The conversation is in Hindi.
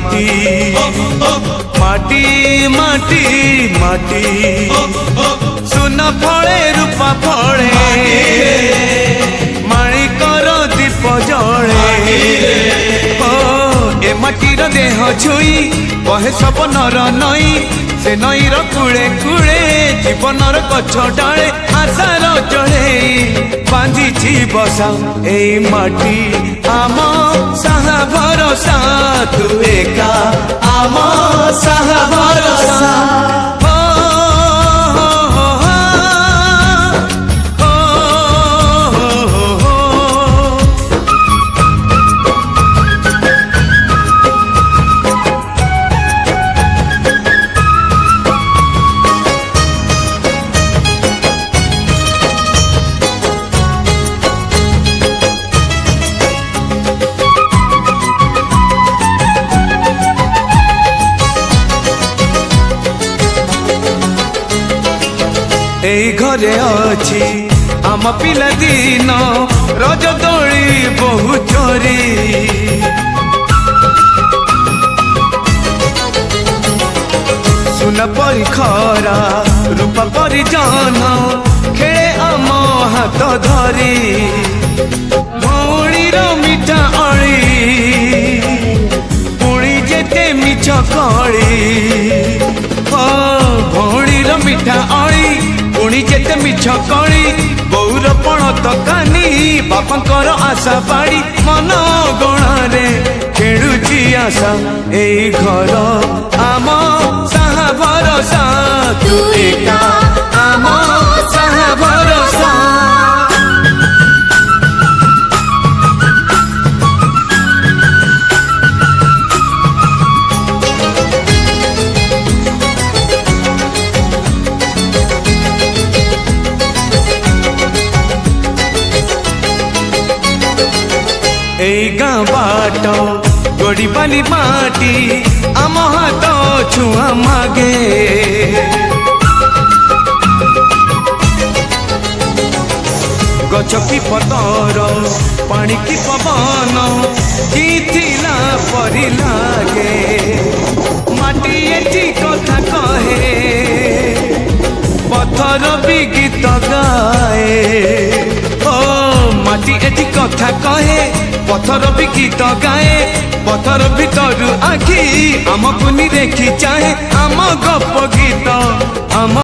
माटी माटी माटी माटी सुना फले रूपा फले माणिकर दीप जले ए माटीर देह छुई कहे सब नर नई से नईर कूले कूले जीवनर गछ डाले आशार जड़े बांधी बसा ए माटी आम साहा भरोसा तू एका आम साहा भरोसा এই ঘরে অছি আম পিলা দিন রজ দোলি বহু চোরি সুনা পরি খরা রূপা পরি জন খেলে আম হাত ধরি ভৌণীর মিঠা অলি পুଣି যেতে মিছ কলি ভৌণীর মিঠা অলি पुणी जेते मिछ कली बौर पण तकानी बापांकर आशा बाड़ी मन गणारे खेलुची आशा ए घर आम साहा भरोसा तू एका आम साहा भरोसा এই গাঁ बाट गड़ी बाली माटी आम हाथ छुआ मागे गछ की पतर पानी की पवन की थिला परी लागे माटी एठी कथा कहे पत्थर भी गीत गाए ओ माटी एठी कथा कहे पत्थर भी गीत गाए पत्थर भीतर आखि आम पुनी देखी चाहे आम गप गीत आम